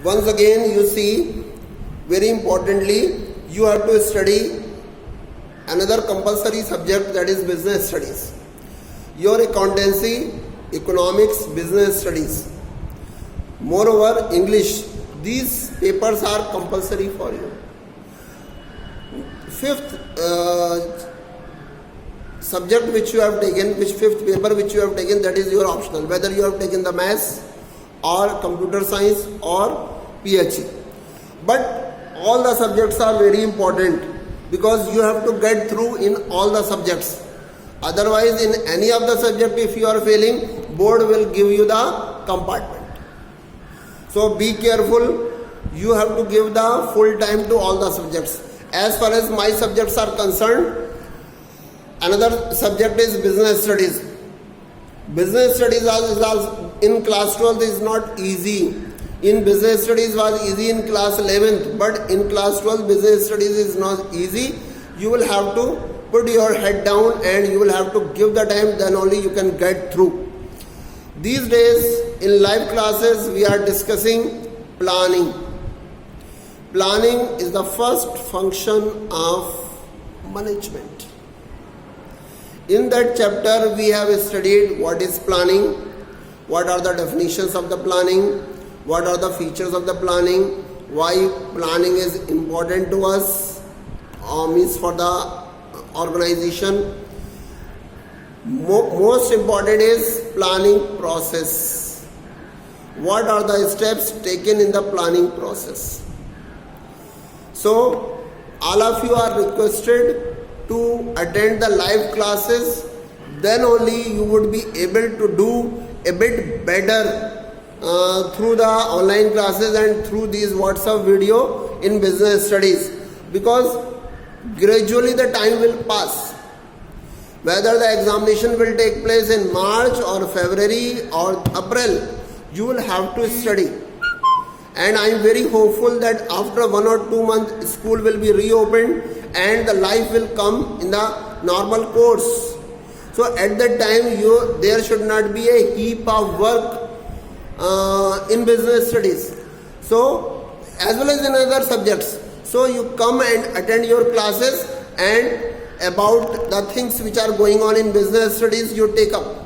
Once again, you see, very importantly, you have to study another compulsory subject, that is business studies. Your accountancy, economics, business studies. Moreover, English. These papers are compulsory for you. Fifth subject which you have taken, fifth paper which you have taken, that is your optional. Whether you have taken the maths or computer science or PHE. But all the subjects are very important because you have to get through in all the subjects. Otherwise, in any of the subject, if you are failing, board will give you the compartment. So be careful. You have to give the full time to all the subjects. As far as my subjects are concerned, another subject is business studies. Business studies in class 12 is not easy. In business studies was easy in class 11th, but in class 12 business studies is not easy. You will have to put your head down and you will have to give the time, then only you can get through. These days in live classes we are discussing planning. Planning is the first function of management. In that chapter we have studied what is planning, what are the definitions of the planning, what are the features of the planning, why planning is important to us, means for the organization. Most important is planning process. What are the steps taken in the planning process? So, all of you are requested to attend the live classes, then only you would be able to do a bit better through the online classes and through these WhatsApp video in business studies, because gradually the time will pass. Whether the examination will take place in March or February or April, you will have to study. And I am very hopeful that after 1 or 2 months school will be reopened and the life will come in the normal course. So at that time there should not be a heap of work in business studies. So as well as in other subjects. So you come and attend your classes, and about the things which are going on in business studies you take up.